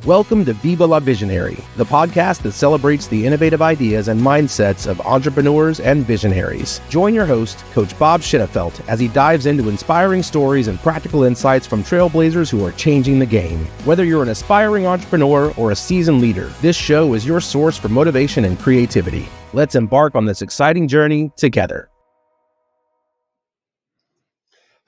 Welcome to Viva La Visionary, the podcast that celebrates the innovative ideas and mindsets of entrepreneurs and visionaries. Join your host, Coach Bob Schittefeld, as he dives into inspiring stories and practical insights from trailblazers who are changing the game. Whether you're an aspiring entrepreneur or a seasoned leader, this show is your source for motivation and creativity. Let's embark on this exciting journey together.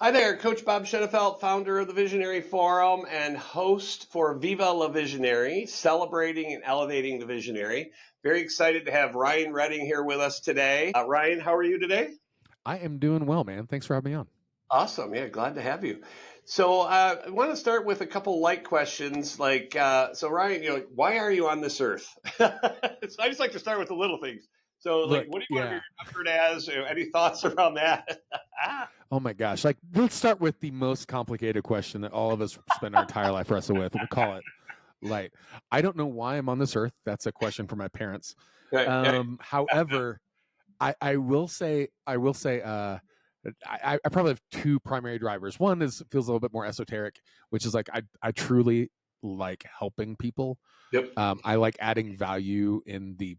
Hi there, Coach Bob Schittefeld, founder of the Visionary Forum and host for Viva La Visionary, celebrating and elevating the visionary. Very excited to have Ryan Redding here with us today. Ryan, how are you today? I am doing well, man. Thanks for having me on. Awesome. Yeah, glad to have you. So I want to start with a couple light questions. So Ryan, why are you on this earth? So I just like to start with the little things. So what do you want to be remembered as? Any thoughts around that? Oh my gosh. Let's start with the most complicated question that all of us spend our entire life wrestling with. We'll call it light. I don't know why I'm on this earth. That's a question for my parents. Right. However, I will say, I probably have two primary drivers. One feels a little bit more esoteric, which is I truly like helping people. Yep. I like adding value in the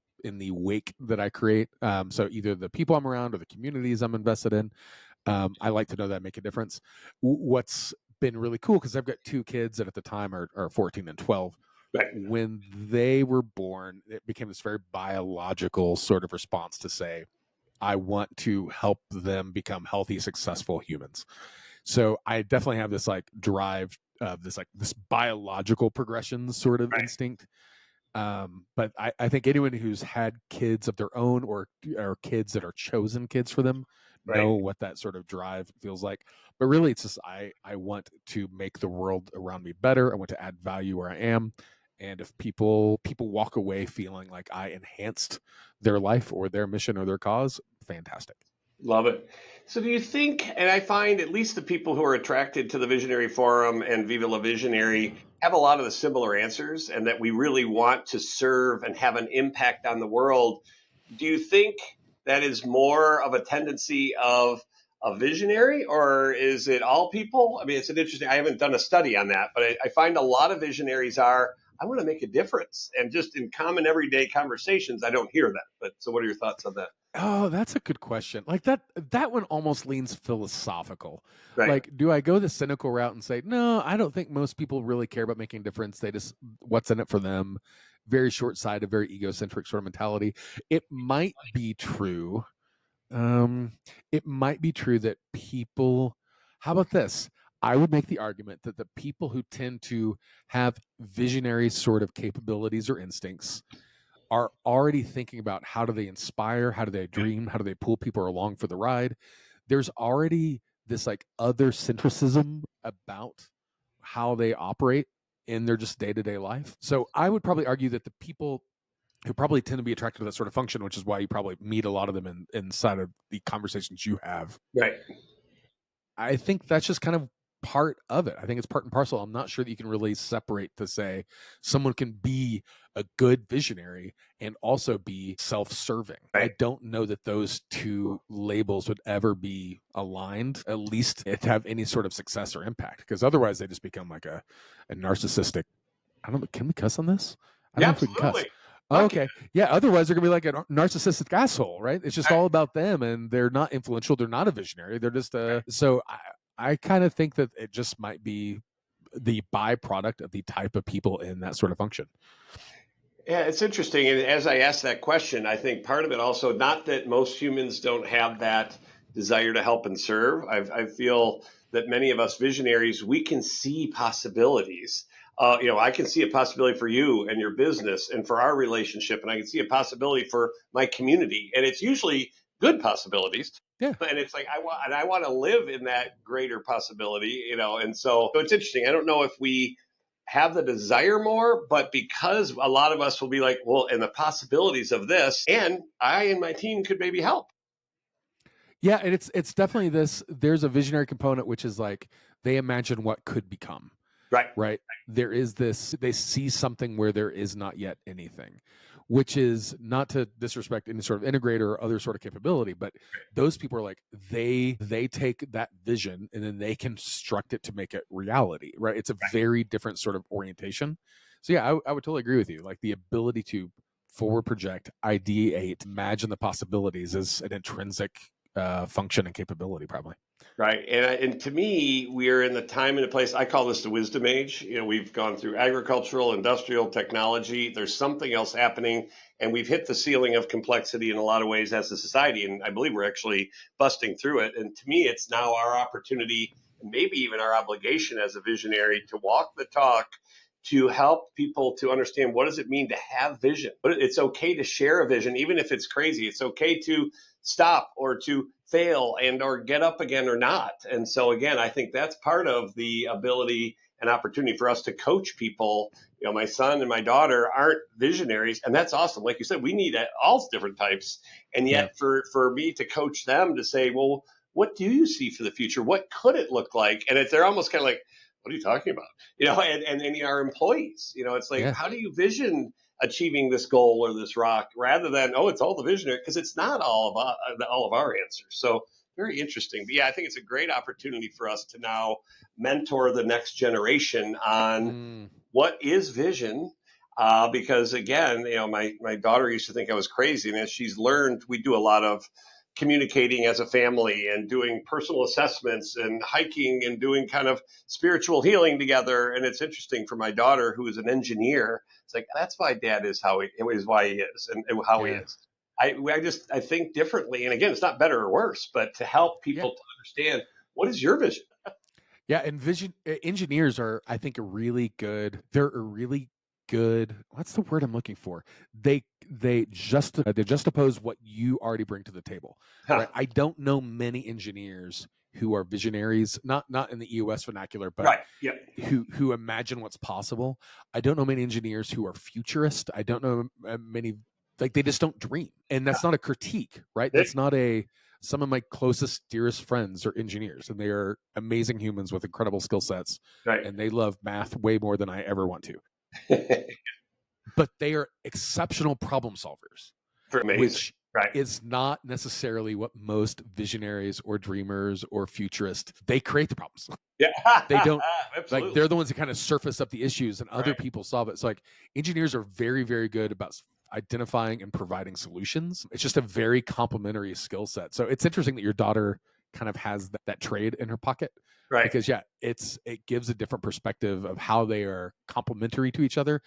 wake that I create. So either the people I'm around or the communities I'm invested in. I like to know that I make a difference. What's been really cool, because I've got two kids that at the time are 14 and 12. Right. When they were born, it became this very biological sort of response to say, I want to help them become healthy, successful humans. So I definitely have this drive of this biological progression sort of instinct. But I think anyone who's had kids of their own or kids that are chosen kids for them know what that sort of drive feels like. But really, it's just I want to make the world around me better. I want to add value where I am. And if people walk away feeling like I enhanced their life or their mission or their cause, fantastic. Love it. So do you think, and I find at least the people who are attracted to the Visionary Forum and Viva La Visionary have a lot of the similar answers, and that we really want to serve and have an impact on the world. Do you think that is more of a tendency of a visionary, or is it all people? I mean, it's an interesting, I haven't done a study on that, but I find a lot of visionaries are, I want to make a difference. And just in common everyday conversations, I don't hear that. But so what are your thoughts on that? Oh, that's a good question. That one almost leans philosophical. Right. Do I go the cynical route and say, no, I don't think most people really care about making a difference. They just, what's in it for them? Very short-sighted, very egocentric sort of mentality. It might be true. It might be true that people, how about this? I would make the argument that the people who tend to have visionary sort of capabilities or instincts are already thinking about how do they inspire, how do they dream, how do they pull people along for the ride. There's already this other centricism about how they operate in their just day-to-day life. So I would probably argue that the people who probably tend to be attracted to that sort of function, which is why you probably meet a lot of them inside of the conversations you have. Right. I think that's just kind of part of it. I think it's part and parcel. I'm not sure that you can really separate to say someone can be a good visionary and also be self-serving. Right. I don't know that those two labels would ever be aligned, at least to have any sort of success or impact, because otherwise they just become like a narcissistic. I don't know. Can we cuss on this? I don't know if we can cuss. Oh, okay. Yeah. Otherwise, they're going to be like a narcissistic asshole, right? It's just all about them, and they're not influential. They're not a visionary. They're just so I kind of think that it just might be the byproduct of the type of people in that sort of function. Yeah, it's interesting. And as I asked that question, I think part of it also, not that most humans don't have that desire to help and serve. I feel that many of us visionaries, we can see possibilities. I can see a possibility for you and your business and for our relationship, and I can see a possibility for my community. And it's usually good possibilities. Yeah. And it's like, I want to live in that greater possibility, and so it's interesting. I don't know if we have the desire more, but because a lot of us will be like, well, and the possibilities of this, and I and my team could maybe help. Yeah, and it's definitely this. There's a visionary component, which is they imagine what could become. Right. There is this, they see something where there is not yet anything, which is not to disrespect any sort of integrator or other sort of capability, but those people are they take that vision and then they construct it to make it reality, right? It's a very different sort of orientation. So yeah, I would totally agree with you. Like the ability to forward project, ideate, imagine the possibilities is an intrinsic function and capability, probably. Right. And to me, we are in the time and the place. I call this the wisdom age. We've gone through agricultural, industrial, technology. There's something else happening, and we've hit the ceiling of complexity in a lot of ways as a society. And I believe we're actually busting through it. And to me, it's now our opportunity, and maybe even our obligation as a visionary, to walk the talk, to help people to understand what does it mean to have vision. But it's okay to share a vision, even if it's crazy. It's okay to stop or to fail and or get up again or not. And so again, I think that's part of the ability and opportunity for us to coach people. My son and my daughter aren't visionaries, and that's awesome. Like you said, we need all different types. And Yeah. yet for me to coach them to say, well, what do you see for the future? What could it look like? And they're almost kind of like, what are you talking about? And our employees, it's like, Yeah. how do you vision achieving this goal or this rock rather than, oh, it's all the visionary, because it's not all of our answers. So very interesting. But yeah, I think it's a great opportunity for us to now mentor the next generation on Mm. what is vision. Because again, my daughter used to think I was crazy, and as she's learned, we do a lot of communicating as a family and doing personal assessments and hiking and doing kind of spiritual healing together. And it's interesting for my daughter, who is an engineer. It's like, that's why dad is why he is and how he Yeah. is. I think differently. And again, it's not better or worse, but to help Yeah. people to understand, what is your vision? Yeah, and engineers are, I think, a really good. They're a really good. What's the word I'm looking for? They juxtapose what you already bring to the table, Huh. right? I don't know many engineers who are visionaries, not in the EOS vernacular, but Right. Yep. who imagine what's possible. I don't know many engineers who are futurist. I don't know many, like they just don't dream, and that's not a critique, right? That's not a. Some of my closest, dearest friends are engineers, and they are amazing humans with incredible skill sets, Right. and they love math way more than I ever want to. But they are exceptional problem solvers, For amazing. which Right. is not necessarily what most visionaries or dreamers or futurists, they create the problems. Yeah. They don't, Absolutely. like, they're the ones that kind of surface up the issues and other Right. people solve it. So like engineers are very, very good about identifying and providing solutions. It's just a very complementary skill set. So it's interesting that your daughter kind of has that trade in her pocket, Right. because yeah, it gives a different perspective of how they are complementary to each other.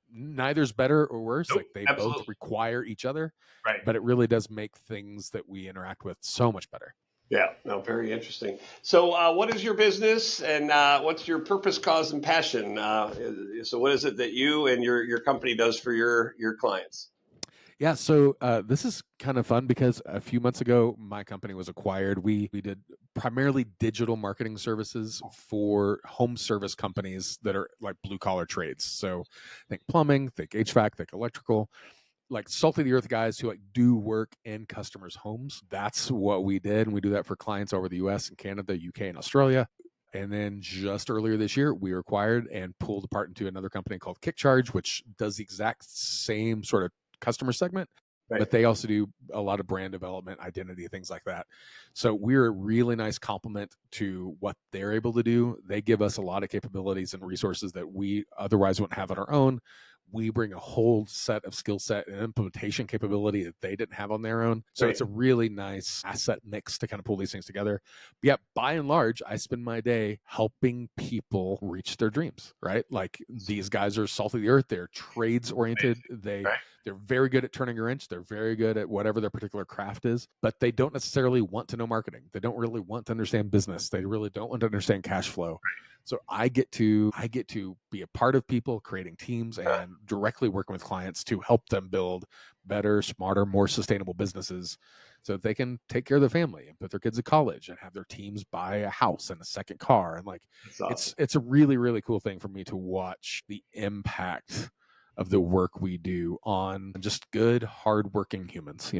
Neither's better or worse. Nope. Like they Absolutely. both require each other, Right. but it really does make things that we interact with so much better. Yeah, no, very interesting. So, what is your business, and what's your purpose, cause, and passion? So, what is it that you and your company does for your clients? Yeah, so this is kind of fun because a few months ago, my company was acquired. We did primarily digital marketing services for home service companies that are like blue collar trades. So think plumbing, think HVAC, think electrical, like salt of the earth guys who like do work in customers' homes. That's what we did, and we do that for clients over the U.S. and Canada, UK, and Australia. And then just earlier this year, we were acquired and pulled apart into another company called KickCharge, which does the exact same sort of customer segment, Right. but they also do a lot of brand development, identity, things like that. So we're a really nice complement to what they're able to do. They give us a lot of capabilities and resources that we otherwise wouldn't have on our own. We bring a whole set of skill set and implementation capability that they didn't have on their own. So Right. it's a really nice asset mix to kind of pull these things together. But yeah, by and large, I spend my day helping people reach their dreams, right? Like these guys are salt of the earth. They're trades oriented. They're very good at turning a wrench. They're very good at whatever their particular craft is, but they don't necessarily want to know marketing. They don't really want to understand business. They really don't want to understand cash flow. So I get to be a part of people creating teams and directly working with clients to help them build better, smarter, more sustainable businesses so that they can take care of their family and put their kids to college and have their teams buy a house and a second car. And like, Awesome. it's a really, really cool thing for me to watch the impact of the work we do on just good, hardworking humans,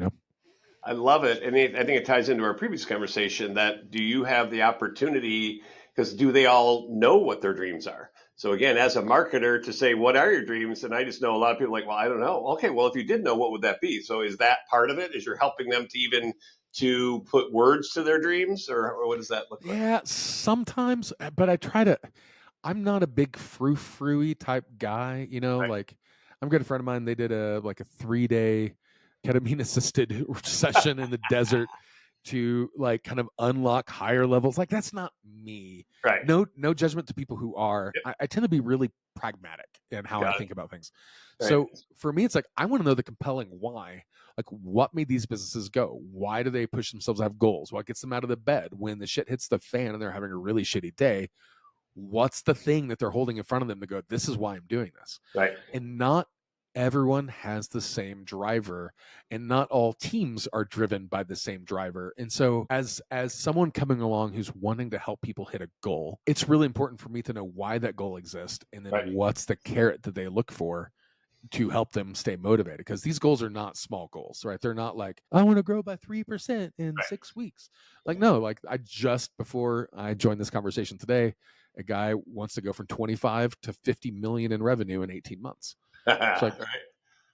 I love it. And I think it ties into our previous conversation that do you have the opportunity, because do they all know what their dreams are? So again, as a marketer to say, what are your dreams? And I just know a lot of people are like, well, I don't know. Okay, well, if you did know, what would that be? So is that part of it? Is you're helping them to even to put words to their dreams, or what does that look like? Yeah, sometimes, but I'm not a big frou-frou-y type guy, Right. like I'm a good friend of mine. They did a 3-day ketamine assisted session in the desert to like kind of unlock higher levels. Like that's not me. Right. No judgment to people who are. Yep. I tend to be really pragmatic in how I Got it. think about things. Right. So for me, it's like I want to know the compelling why. Like what made these businesses go? Why do they push themselves to have goals? What gets them out of the bed when the shit hits the fan and they're having a really shitty day? What's the thing that they're holding in front of them to go, this is why I'm doing this? Right. And not everyone has the same driver, and not all teams are driven by the same driver. And so as someone coming along who's wanting to help people hit a goal, it's really important for me to know why that goal exists, and then Right. what's the carrot that they look for to help them stay motivated, because these goals are not small goals, right? They're not like, I want to grow by 3% in Right. 6 weeks. Like, no, like I just, before I joined this conversation today, a guy wants to go from 25 to 50 million in revenue in 18 months. It's like, Right.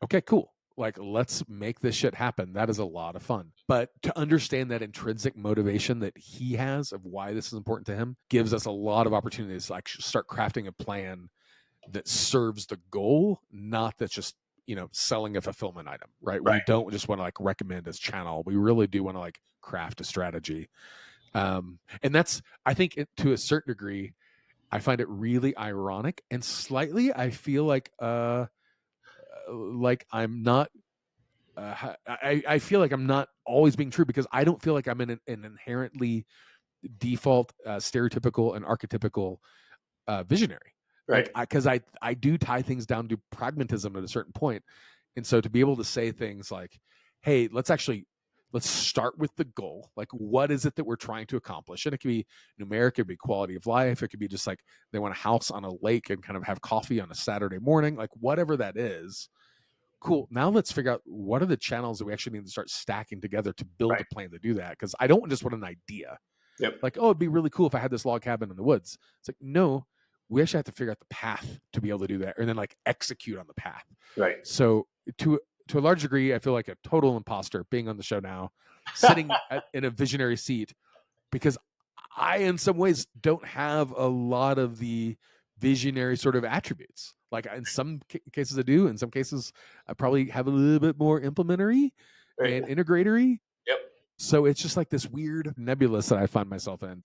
okay, cool. Like, let's make this shit happen. That is a lot of fun. But to understand that intrinsic motivation that he has of why this is important to him gives us a lot of opportunities to like start crafting a plan that serves the goal, not that's just selling a fulfillment item, right? Right. We don't just want to like recommend this channel. We really do want to like craft a strategy. And that's, I think to a certain degree, I find it really ironic, and slightly I feel like I'm not I feel like I'm not always being true, because I don't feel like I'm in an inherently default stereotypical and archetypical visionary. Right. Like because I do tie things down to pragmatism at a certain point. And so to be able to say things like, hey, let's start with the goal. Like, what is it that we're trying to accomplish? And it could be numeric, it could be quality of life, it could be just like they want a house on a lake and kind of have coffee on a Saturday morning, like whatever that is. Cool. Now let's figure out what are the channels that we actually need to start stacking together to build Right. a plan to do that. Because I don't just want an idea. Yep. Like, oh, it'd be really cool if I had this log cabin in the woods. It's like, no, we actually have to figure out the path to be able to do that, and then like execute on the path. Right. So to a large degree, I feel like a total imposter being on the show now, sitting in a visionary seat, because I, in some ways, don't have a lot of the visionary sort of attributes. Like in some cases I do, in some cases I probably have a little bit more implementary Right. and integratory. Yep. So it's just like this weird nebulous that I find myself in.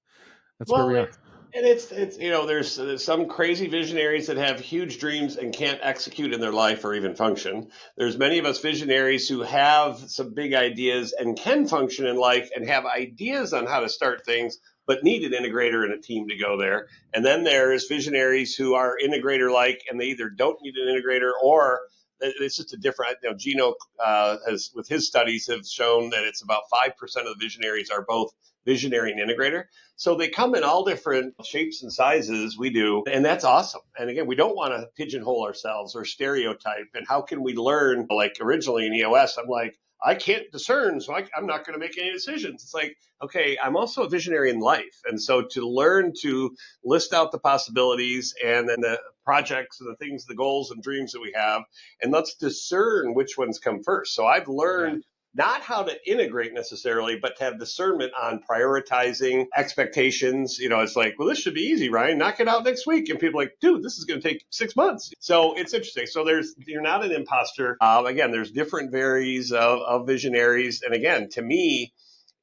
That's where Well, we are. it's there's some crazy visionaries that have huge dreams and can't execute in their life or even function. There's many of us visionaries who have some big ideas and can function in life and have ideas on how to start things, but need an integrator and a team to go there. And then there's visionaries who are integrator like, and they either don't need an integrator, or it's just a different. Gino has, with his studies, have shown that it's about 5% of the visionaries are both visionary and integrator. So they come in all different shapes and sizes. We do, and that's awesome. And again, we don't want to pigeonhole ourselves or stereotype. And how can we learn? Like originally in EOS, I'm like, I can't discern, so I'm not going to make any decisions. It's like, okay, I'm also a visionary in life. And so to learn to list out the possibilities and then the projects and the things, the goals and dreams that we have, and let's discern which ones come first. So I've learned not how to integrate necessarily, but to have discernment on prioritizing expectations. It's like, well, this should be easy, Ryan. Knock it out next week. And people are like, dude, this is going to take 6 months. So it's interesting. So you're not an imposter. Again, there's different varies of visionaries. And again, to me,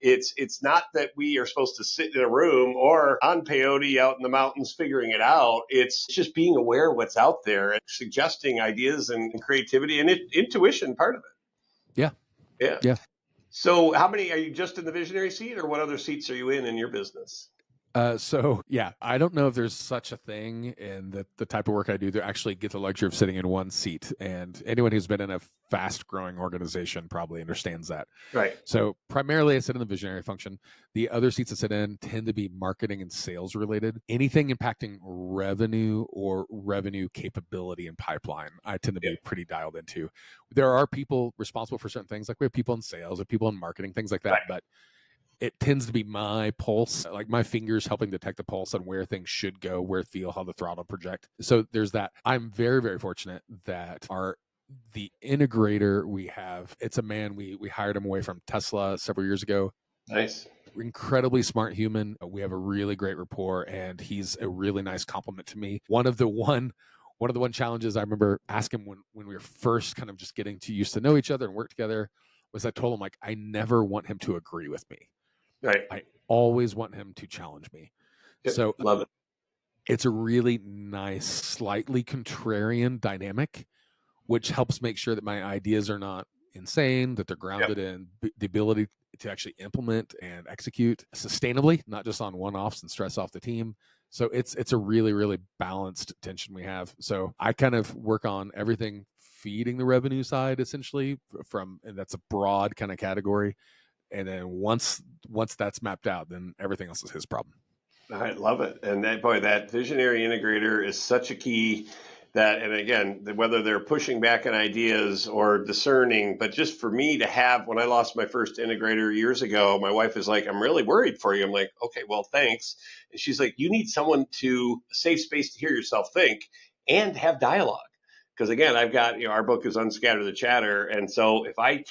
it's not that we are supposed to sit in a room or on peyote out in the mountains figuring it out. It's just being aware of what's out there and suggesting ideas and creativity and intuition part of it. Yeah. Yeah. Yeah. So how many are you just in the visionary seat, or what other seats are you in your business? So yeah, I don't know if there's such a thing in the type of work I do to actually get the luxury of sitting in one seat. And anyone who's been in a fast growing organization probably understands that. Right. So primarily I sit in the visionary function. The other seats I sit in tend to be marketing and sales related. Anything impacting revenue or revenue capability and pipeline, I tend to be pretty dialed into. There are people responsible for certain things, like we have people in sales or people in marketing, things like that. Right. But it tends to be my pulse, like my fingers helping detect the pulse on where things should go, where feel, how the throttle project. So there's that. I'm very, very fortunate that the integrator we have, it's a man, we hired him away from Tesla several years ago. Nice. incredibly smart human. We have a really great rapport, and he's a really nice compliment to me. One of the one challenges I remember asking when we were first kind of just getting too used to know each other and work together was I told him, like, I never want him to agree with me. Right. I always want him to challenge me. Yep. So Love it. it's a really nice, slightly contrarian dynamic, which helps make sure that my ideas are not insane, that they're grounded in the ability to actually implement and execute sustainably, not just on one-offs and stress off the team. So it's a really, really balanced tension we have. So I kind of work on everything feeding the revenue side, essentially, and that's a broad kind of category. And then once that's mapped out, then everything else is his problem. I love it. And that visionary integrator is such a key that, and again, whether they're pushing back on ideas or discerning, but just for me to have, when I lost my first integrator years ago, my wife is like, I'm really worried for you. I'm like, okay, well, thanks. And she's like, you need someone a safe space to hear yourself think and have dialogue. Because again, I've got, our book is Unscatter the Chatter. And so if I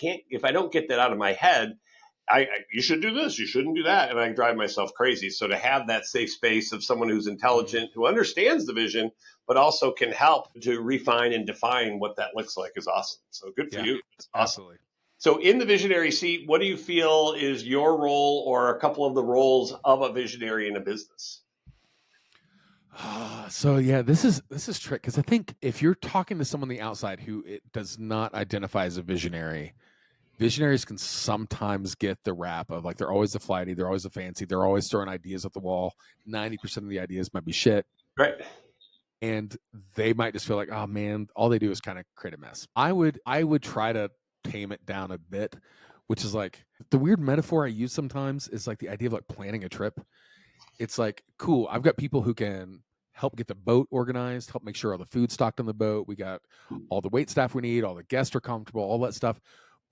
don't get that out of my head, you should do this, you shouldn't do that, and I drive myself crazy. So to have that safe space of someone who's intelligent, who understands the vision, but also can help to refine and define what that looks like is awesome. So good for you. It's awesome. Absolutely. So in the visionary seat, what do you feel is your role or a couple of the roles of a visionary in a business? So yeah, this is trick, because I think if you're talking to someone on the outside who it does not identify as a visionary, visionaries can sometimes get the rap of, like, they're always the flighty, they're always the fancy, they're always throwing ideas at the wall. 90% of the ideas might be shit. Right. And they might just feel like, oh man, all they do is kind of create a mess. I would try to tame it down a bit, which is like the weird metaphor I use sometimes is like the idea of like planning a trip. It's like, cool, I've got people who can help get the boat organized, help make sure all the food's stocked on the boat. We got all the wait staff we need, all the guests are comfortable, all that stuff.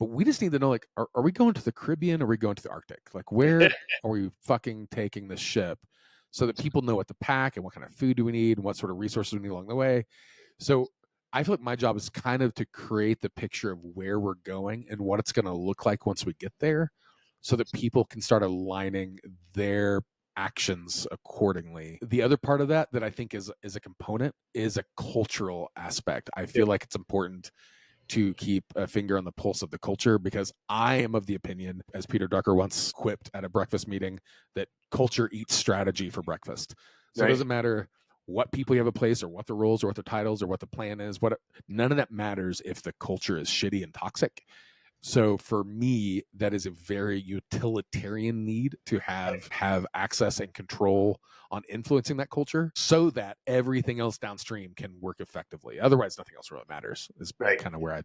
But we just need to know, like, are we going to the Caribbean or are we going to the Arctic? Like, where are we fucking taking the ship, so that people know what to pack and what kind of food do we need and what sort of resources we need along the way. So I feel like my job is kind of to create the picture of where we're going and what it's going to look like once we get there, so that people can start aligning their actions accordingly. The other part of that I think is a component is a cultural aspect. I feel like it's important to keep a finger on the pulse of the culture, because I am of the opinion, as Peter Drucker once quipped at a breakfast meeting, that culture eats strategy for breakfast. So It doesn't matter what people you have a place or what the roles or what the titles or what the plan is, none of that matters if the culture is shitty and toxic. So for me, that is a very utilitarian need to have access and control on influencing that culture, so that everything else downstream can work effectively. Otherwise, nothing else really matters, is kind of where I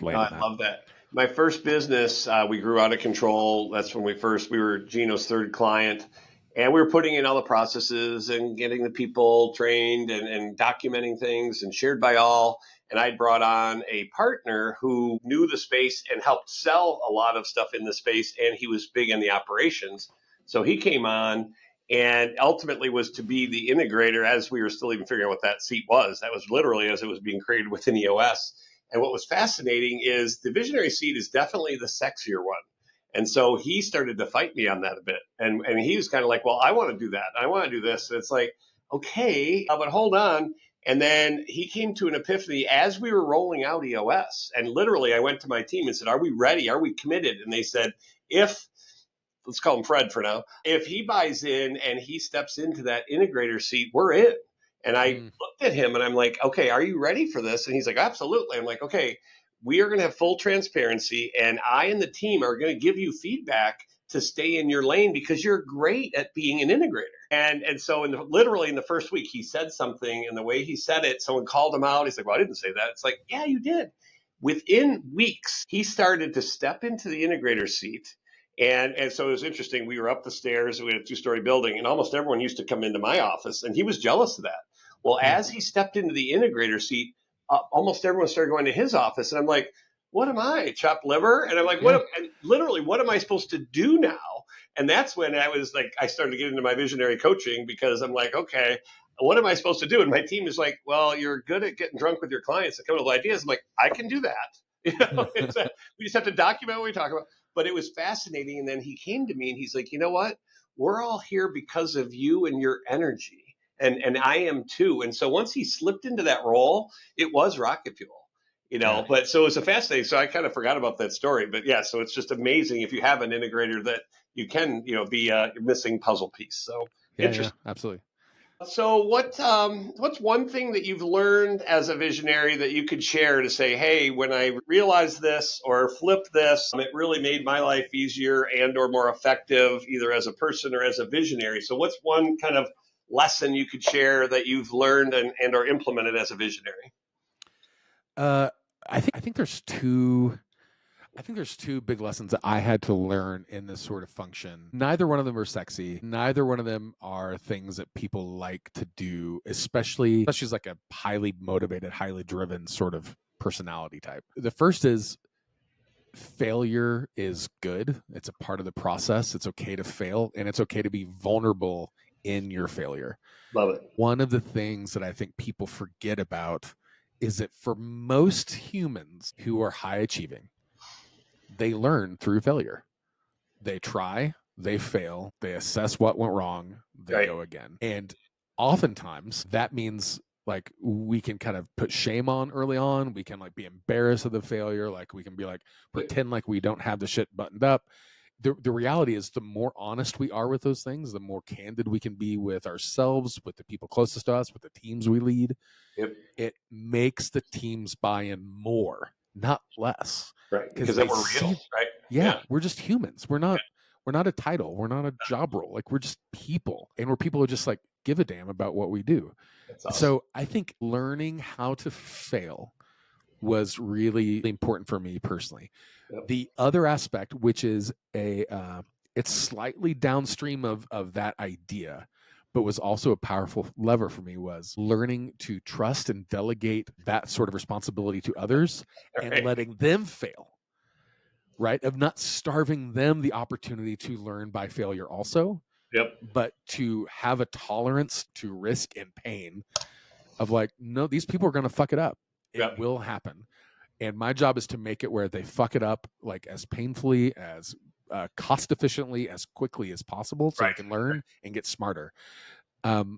land on that. I love that. My first business, we grew out of control. That's when we were Gino's third client. And we were putting in all the processes and getting the people trained and documenting things and shared by all. And I'd brought on a partner who knew the space and helped sell a lot of stuff in the space. And he was big in the operations. So he came on and ultimately was to be the integrator as we were still even figuring out what that seat was. That was literally as it was being created within EOS. And what was fascinating is the visionary seat is definitely the sexier one. And so he started to fight me on that a bit. And he was kind of like, well, I want to do that. I want to do this. And it's like, okay, but hold on. And then he came to an epiphany as we were rolling out EOS. And literally, I went to my team and said, are we ready? Are we committed? And they said, let's call him Fred for now, if he buys in and he steps into that integrator seat, we're in. And I looked at him and I'm like, okay, are you ready for this? And he's like, absolutely. I'm like, okay, we are going to have full transparency, and I and the team are going to give you feedback to stay in your lane because you're great at being an integrator. And so literally in the first week, he said something, and the way he said it, someone called him out. He's like, well, I didn't say that. It's like, yeah, you did. Within weeks, he started to step into the integrator seat. And so it was interesting. We were up the stairs. We had a 2-story building, and almost everyone used to come into my office, and he was jealous of that. Well, as he stepped into the integrator seat, almost everyone started going to his office. And I'm like, what am I, chopped liver? And I'm like, what am I supposed to do now? And that's when I was like, I started to get into my visionary coaching, because I'm like, okay, what am I supposed to do? And my team is like, well, you're good at getting drunk with your clients and coming up with ideas. I'm like, I can do that. We just have to document what we talk about. But it was fascinating. And then he came to me and he's like, you know what? We're all here because of you and your energy. And I am too. And so once he slipped into that role, it was rocket fuel. Yeah. But so it was a fascinating. So I kind of forgot about that story. But yeah, so it's just amazing if you have an integrator that you can, be a missing puzzle piece. So Yeah, absolutely. so what's one thing that you've learned as a visionary that you could share to say, hey, when I realized this or flipped this, it really made my life easier and or more effective, either as a person or as a visionary. So what's one kind of lesson you could share that you've learned and or implemented as a visionary? I think there's two. I think there's two big lessons that I had to learn in this sort of function. Neither one of them are sexy. Neither one of them are things that people like to do, especially as like a highly motivated, highly driven sort of personality type. The first is failure is good. It's a part of the process. It's okay to fail, and it's okay to be vulnerable in your failure. Love it. One of the things that I think people forget about is that for most humans who are high achieving, they learn through failure. They try, they fail, they assess what went wrong, they go again. And oftentimes that means like we can kind of put shame on early on. We can like be embarrassed of the failure. Like we can be like pretend like we don't have the shit buttoned up. The reality is the more honest we are with those things, the more candid we can be with ourselves, with the people closest to us, with the teams we lead. It makes the teams buy in more, not less. Right. Because then we're real, right? Yeah, we're just humans. We're not a title. We're not a job role. Like we're just people. And we're people who just like give a damn about what we do. That's awesome. So I think learning how to fail was really important for me personally. The other aspect, which is it's slightly downstream of that idea, but was also a powerful lever for me, was learning to trust and delegate that sort of responsibility to others and letting them fail, right? Of not starving them the opportunity to learn by failure also, but to have a tolerance to risk and pain of like, no, these people are going to fuck it up. It will happen. And my job is to make it where they fuck it up like as painfully, as cost efficiently, as quickly as possible, so they can learn and get smarter.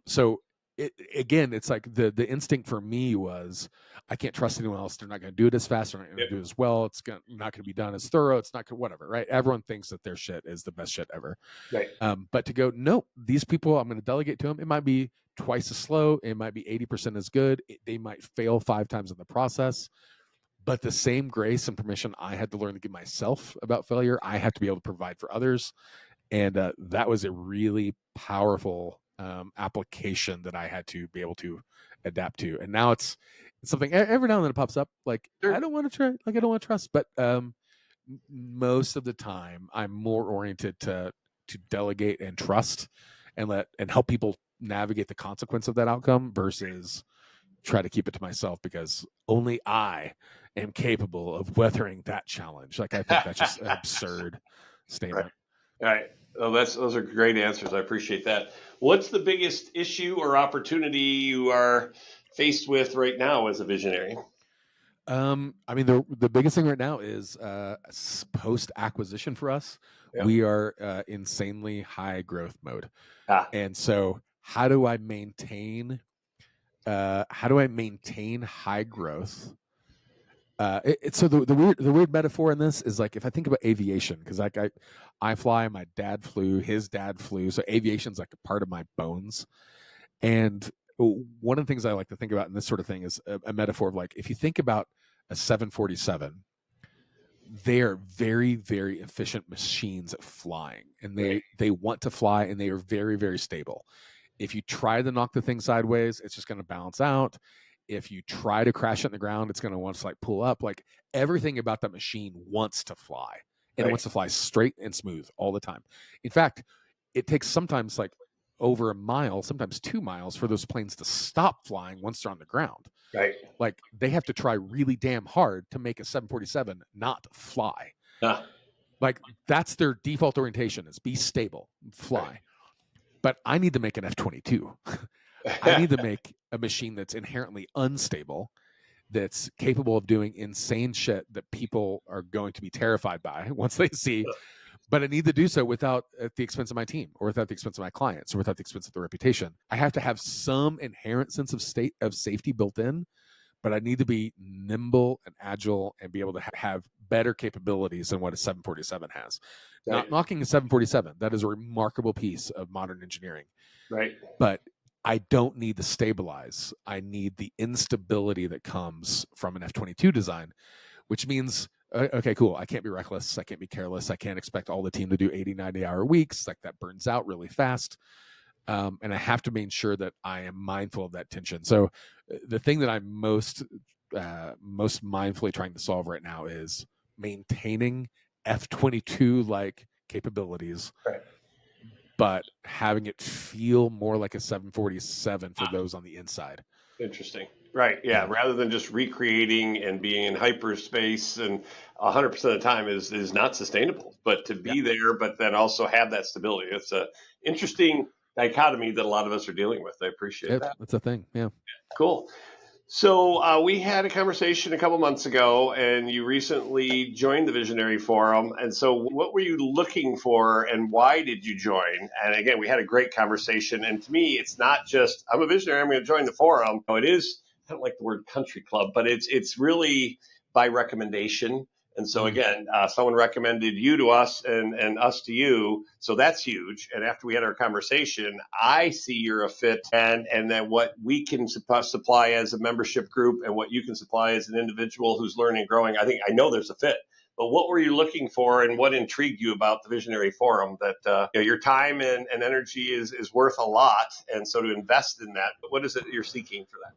So it's like the instinct for me was I can't trust anyone else. They're not going to do it as fast. They're not going to do it as well. It's not going to be done as thorough. It's not whatever, right? Everyone thinks that their shit is the best shit ever. Right. But to go, no, these people, I'm going to delegate to them. It might be twice as slow. It might be 80% as good. They might fail 5 times in the process. But the same grace and permission I had to learn to give myself about failure, I have to be able to provide for others. And that was a really powerful application that I had to be able to adapt to. And now it's something every now and then it pops up. Like I don't want to try, like I don't want to trust, but most of the time I'm more oriented to delegate and trust and help people navigate the consequence of that outcome versus try to keep it to myself because only I am capable of weathering that challenge. Like I think that's just an absurd statement. Right. Oh, those are great answers. I appreciate that. What's the biggest issue or opportunity you are faced with right now as a visionary? I mean, the biggest thing right now is post acquisition for us. We are insanely high growth mode, and so how do I maintain high growth? So the weird metaphor in this is like if I think about aviation, because like I fly, my dad flew, his dad flew, so aviation's like a part of my bones. And one of the things I like to think about in this sort of thing is a metaphor of like if you think about a 747, they are very, very efficient machines at flying, and they want to fly, and they are very, very stable. If you try to knock the thing sideways, it's just going to balance out. If you try to crash it in the ground, it's going to want to like pull up. Like everything about that machine wants to fly, and it wants to fly straight and smooth all the time. In fact, it takes sometimes like over a mile, sometimes 2 miles for those planes to stop flying once they're on the ground. Right. Like they have to try really damn hard to make a 747 not fly. Like that's their default orientation is be stable, fly. Right. But I need to make an F-22. I need to make a machine that's inherently unstable, that's capable of doing insane shit that people are going to be terrified by once they see. But I need to do so without at the expense of my team, or without the expense of my clients, or without the expense of the reputation. I have to have some inherent sense of safety built in, but I need to be nimble and agile and be able to have better capabilities than what a 747 has. Right. Not knocking a 747. That is a remarkable piece of modern engineering. Right. But I don't need to stabilize. I need the instability that comes from an F-22 design, which means, okay, cool. I can't be reckless. I can't be careless. I can't expect all the team to do 80, 90-hour weeks. Like, that burns out really fast. And I have to make sure that I am mindful of that tension. So the thing that I'm most mindfully trying to solve right now is maintaining F-22 like capabilities, Right. but having it feel more like a 747 for those on the inside. Interesting. Right. Yeah. Rather than just recreating and being in hyperspace and 100% of the time is not sustainable, but to be there, but then also have that stability. It's a interesting dichotomy that a lot of us are dealing with. I appreciate that. That's a thing. Yeah. Cool. So we had a conversation a couple months ago, and you recently joined the Visionary Forum. And so, what were you looking for, and why did you join? And again, we had a great conversation. And to me, it's not just I'm a visionary, I'm going to join the forum. No, it is. I don't like the word country club, but it's really by recommendation. And so again, someone recommended you to us and us to you. So that's huge. And after we had our conversation, I see you're a fit, and then what we can supply as a membership group and what you can supply as an individual who's learning and growing. I know there's a fit. But what were you looking for, and what intrigued you about the Visionary Forum? That your time and energy is worth a lot, and so to invest in that. But what is it you're seeking for that?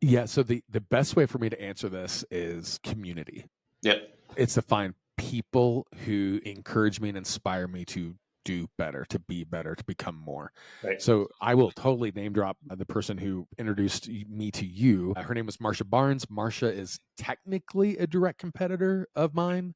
Yeah. So the best way for me to answer this is community. Yep. It's to find people who encourage me and inspire me to do better, to be better, to become more. Right. So I will totally name drop the person who introduced me to you. Her name was Marsha Barnes. Marsha is technically a direct competitor of mine.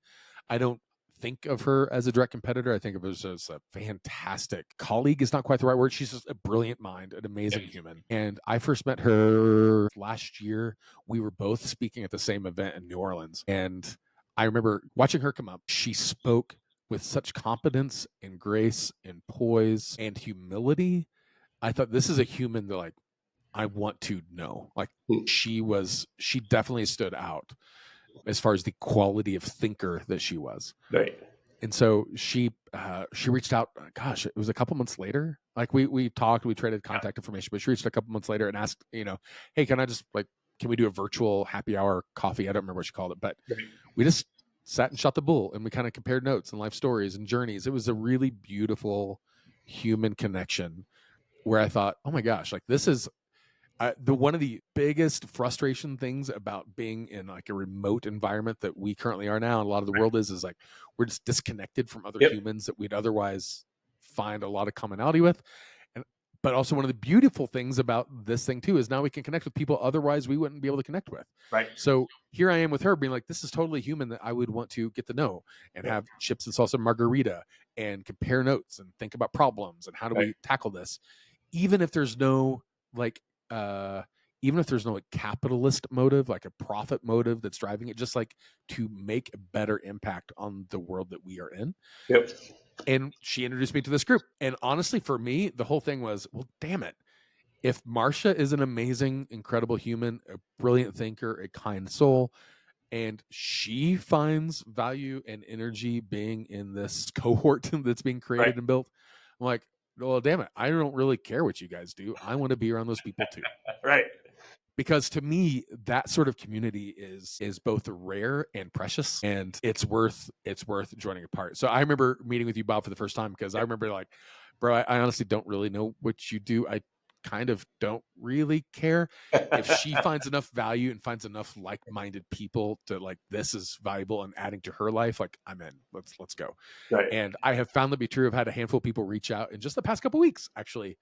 I don't think of her as a direct competitor. I think of her as a fantastic colleague, is not quite the right word. She's just a brilliant mind, an amazing human. And I first met her last year. We were both speaking at the same event in New Orleans. And I remember watching her come up. She spoke with such competence and grace and poise and humility. I thought, this is a human that, like, I want to know. Like, she definitely stood out as far as the quality of thinker that she was. Right. And so she reached out. Gosh, it was a couple months later. Like, we talked, we traded contact information, but she reached a couple months later and asked, hey, can we do a virtual happy hour coffee? I don't remember what she called it, but we just sat and shot the bull, and we kind of compared notes and life stories and journeys. It was a really beautiful human connection where I thought, oh my gosh, like, this is one of the biggest frustration things about being in like a remote environment that we currently are now, and a lot of the world is like, we're just disconnected from other humans that we'd otherwise find a lot of commonality with. But also, one of the beautiful things about this thing too is now we can connect with people otherwise we wouldn't be able to connect with. Right. So here I am with her being like, this is totally human that I would want to get to know and have chips and salsa margarita and compare notes and think about problems and how do we tackle this, even if there's no capitalist motive, like a profit motive that's driving it, just like to make a better impact on the world that we are in. Yep. And she introduced me to this group. And honestly, for me, the whole thing was, well, damn it. If Marsha is an amazing, incredible human, a brilliant thinker, a kind soul, and she finds value and energy being in this cohort that's being created and built, I'm like, well, damn it. I don't really care what you guys do. I want to be around those people too. Right. Because to me, that sort of community is both rare and precious, and it's worth joining a part. So I remember meeting with you, Bob, for the first time, because I remember like, bro, I honestly don't really know what you do. I kind of don't really care. If she finds enough value and finds enough like-minded people to like, this is valuable and adding to her life, like, I'm in. Let's go. Right. And I have found that to be true. I've had a handful of people reach out in just the past couple of weeks, actually.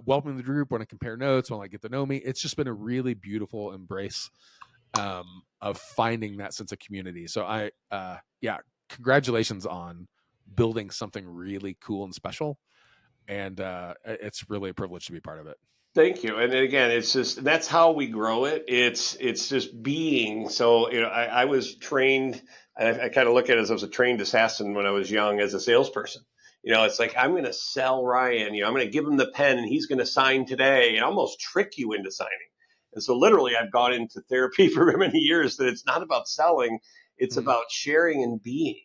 Welcome to the group, want to compare notes, want to get to know me. It's just been a really beautiful embrace of finding that sense of community. So congratulations on building something really cool and special. And it's really a privilege to be part of it. Thank you. And again, it's just that's how we grow it. It's just being. So I was trained. I kind of look at it as I was a trained assassin when I was young as a salesperson. It's like I'm going to sell Ryan. I'm going to give him the pen and he's going to sign today, and almost trick you into signing. And so literally, I've gone into therapy for many years that it's not about selling. It's Mhm. about sharing and being.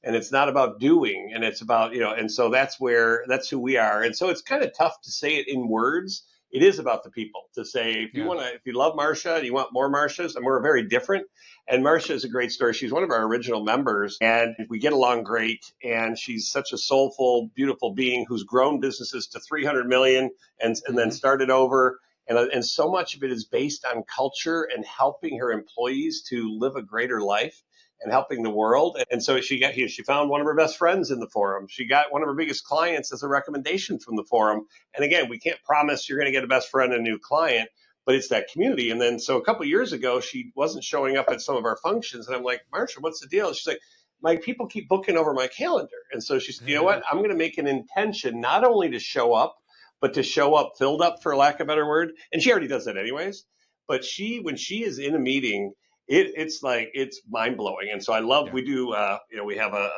And it's not about doing, and it's about, and so that's who we are. And so it's kind of tough to say it in words. It is about the people to say, Yeah. if you love Marcia and you want more Marcias, and we're very different. And Marcia is a great story. She's one of our original members, and we get along great. And she's such a soulful, beautiful being who's grown businesses to 300 million and then Mhm. started over. And so much of it is based on culture and helping her employees to live a greater life and helping the world. And so she found one of her best friends in the forum. She got one of her biggest clients as a recommendation from the forum. And again, we can't promise you're going to get a best friend and a new client, but it's that community. And then so a couple of years ago, she wasn't showing up at some of our functions, and I'm like, Marsha, what's the deal? And she's like, my people keep booking over my calendar. And so she said, you know what? I'm going to make an intention not only to show up, but to show up filled up, for lack of a better word. And she already does that anyways. But when she is in a meeting, it's mind blowing. And so I love, Yeah. we do, we have a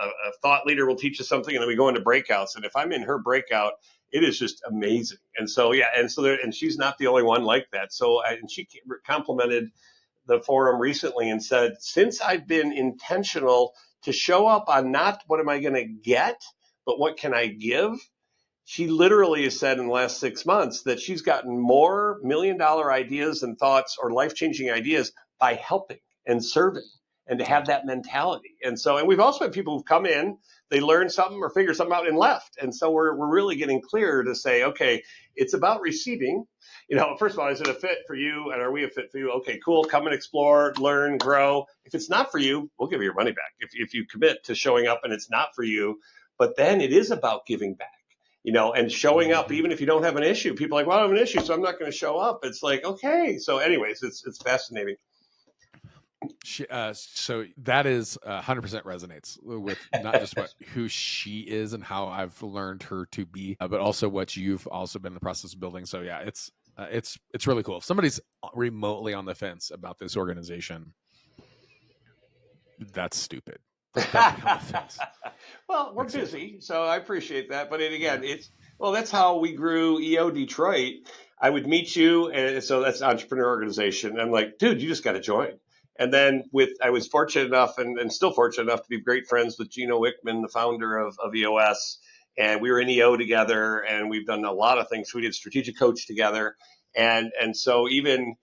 thought leader will teach us something, and then we go into breakouts. And if I'm in her breakout, it is just amazing. And so, yeah. And she's not the only one like that. So, and she complimented the forum recently and said, since I've been intentional to show up on not what am I going to get, but what can I give? She literally has said in the last 6 months that she's gotten more $1 million ideas and thoughts or life changing ideas by helping and serving and to Yeah. have that mentality. And we've also had people who've come in, they learned something or figured something out and left. And so we're really getting clear to say, okay, it's about receiving. First of all, is it a fit for you? And are we a fit for you? Okay, cool. Come and explore, learn, grow. If it's not for you, we'll give you your money back. If you commit to showing up and it's not for you, but then it is about giving back, and showing up, Mhm. even if you don't have an issue. People are like, well, I have an issue, so I'm not going to show up. It's like, okay. So anyways, it's fascinating. So that is 100% resonates with not just who she is and how I've learned her to be, but also what you've also been in the process of building. So yeah, it's really cool. If somebody's remotely on the fence about this organization, that's stupid. Like, don't be on the fence. Well, we're Like, seriously. busy, so I appreciate that. But Yeah. that's how we grew EO Detroit. I would meet you, and so that's an entrepreneur organization. I'm like, dude, you just got to join. And then I was fortunate enough, and still fortunate enough to be great friends with Gino Wickman, the founder of EOS, and we were in EO together, and we've done a lot of things. We did strategic coach together, and so even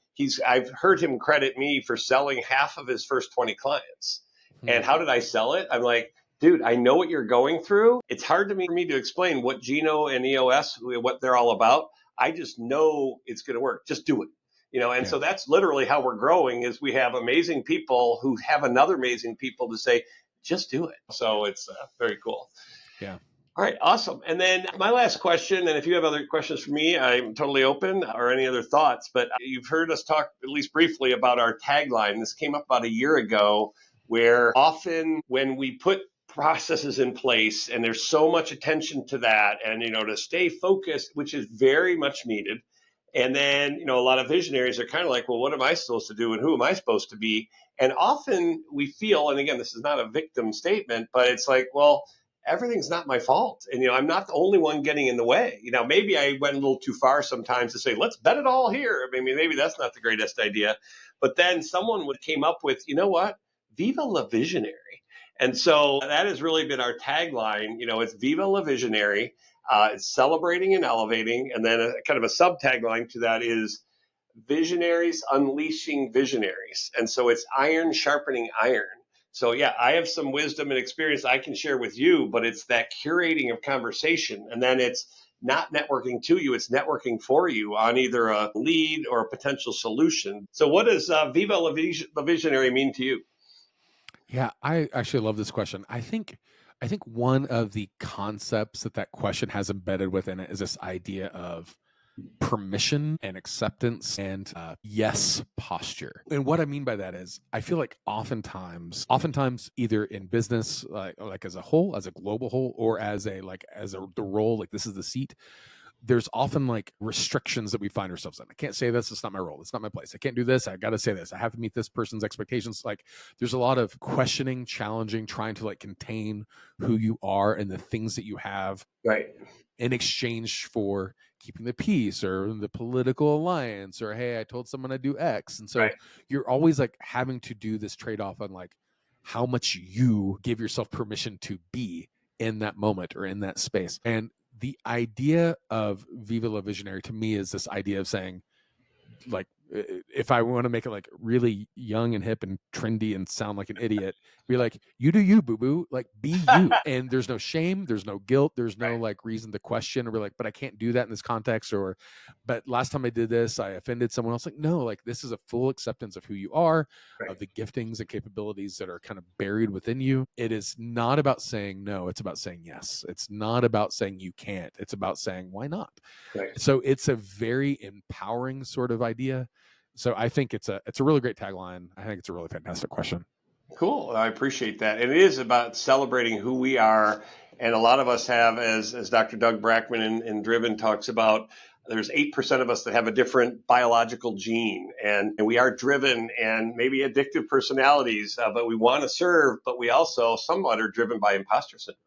I've heard him credit me for selling half of his first 20 clients. Hmm. And how did I sell it? I'm like, dude, I know what you're going through. It's hard for me to explain what Gino and EOS, what they're all about. I just know it's going to work. Just do it. And Yeah. so that's literally how we're growing is we have amazing people who have another amazing people to say, just do it. Yeah. So it's very cool. Yeah. All right, awesome. And then my last question, and if you have other questions for me, I'm totally open, or any other thoughts, but you've heard us talk at least briefly about our tagline. This came up about a year ago, where often when we put processes in place and there's so much attention to that, and to stay focused, which is very much needed. And then, a lot of visionaries are kind of like, well, what am I supposed to do and who am I supposed to be? And often we feel, and again, this is not a victim statement, but it's like, well, everything's not my fault. And, I'm not the only one getting in the way. Maybe I went a little too far sometimes to say, let's bet it all here. I mean, maybe that's not the greatest idea. But then someone came up with, you know what? Viva La Visionary. And so that has really been our tagline. It's Viva La Visionary. It's celebrating and elevating. And then a kind of a sub tagline to that is Visionaries unleashing visionaries. And so it's iron sharpening iron. So yeah, I have some wisdom and experience I can share with you, but it's that curating of conversation. And then it's not networking to you, it's networking for you on either a lead or a potential solution. So what does Viva La Visionary mean to you? Yeah, I actually love this question. I think one of the concepts that question has embedded within it is this idea of permission and acceptance and yes posture. And what I mean by that is I feel like oftentimes either in business, like as a whole, as a global whole, or as the role, like this is the seat, there's often like restrictions that we find ourselves in. I can't say this. It's not my role. It's not my place. I can't do this. I got to say this. I have to meet this person's expectations. Like there's a lot of questioning, challenging, trying to like contain who you are and the things that you have in exchange for keeping the peace or the political alliance or, hey, I told someone I'd do X. And so you're always like having to do this trade-off on like how much you give yourself permission to be in that moment or in that space. And the idea of Viva La Visionary to me is this idea of saying, like, if I want to make it like really young and hip and trendy and sound like an idiot, be like, you do you, boo-boo, like be you. And there's no shame, there's no guilt, there's no like reason to question or be like, but I can't do that in this context, or but last time I did this, I offended someone else. Like, no, like this is a full acceptance of who you are, of the giftings and capabilities that are kind of buried within you. It is not about saying no, it's about saying yes. It's not about saying you can't, it's about saying why not. So it's a very empowering sort of idea. So I think it's a really great tagline. I think it's a really fantastic question. Cool. I appreciate that. And it is about celebrating who we are. And a lot of us have, as Dr. Doug Brackman in Driven talks about, there's 8% of us that have a different biological gene. And we are driven and maybe addictive personalities, but we want to serve, but we also somewhat are driven by imposter syndrome.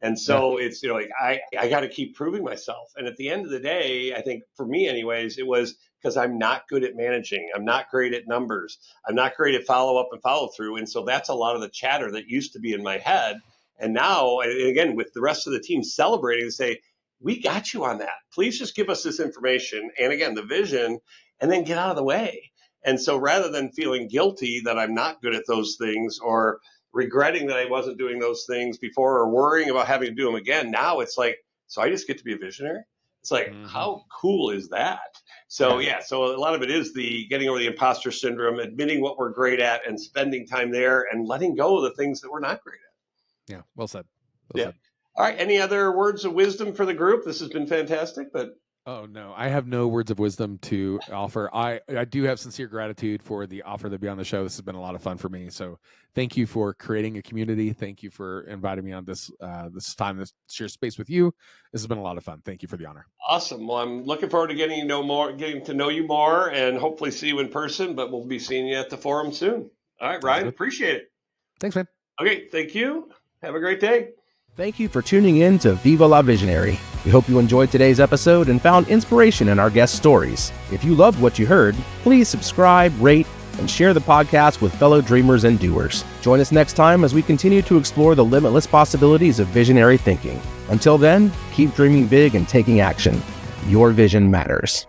And so it's, like, I got to keep proving myself. And at the end of the day, I think for me anyways, it was because I'm not good at managing. I'm not great at numbers. I'm not great at follow up and follow through. And so that's a lot of the chatter that used to be in my head. And now, and again, with the rest of the team celebrating, to say, we got you on that. Please just give us this information. And again, the vision, and then get out of the way. And so rather than feeling guilty that I'm not good at those things or regretting that I wasn't doing those things before or worrying about having to do them again, now it's like, so I just get to be a visionary? It's like, how cool is that? So so a lot of it is the getting over the imposter syndrome, admitting what we're great at and spending time there and letting go of the things that we're not great at. Yeah, well said. Said. All right, any other words of wisdom for the group? This has been fantastic, but... Oh, no, I have no words of wisdom to offer. I do have sincere gratitude for the offer to be on the show. This has been a lot of fun for me. So thank you for creating a community. Thank you for inviting me on this time to share space with you. This has been a lot of fun. Thank you for the honor. Awesome. Well, I'm looking forward to getting to know you more and hopefully see you in person, but we'll be seeing you at the forum soon. All right, Ryan, appreciate it. Thanks, man. Okay, thank you. Have a great day. Thank you for tuning in to Viva La Visionary. We hope you enjoyed today's episode and found inspiration in our guest stories. If you loved what you heard, please subscribe, rate, and share the podcast with fellow dreamers and doers. Join us next time as we continue to explore the limitless possibilities of visionary thinking. Until then, keep dreaming big and taking action. Your vision matters.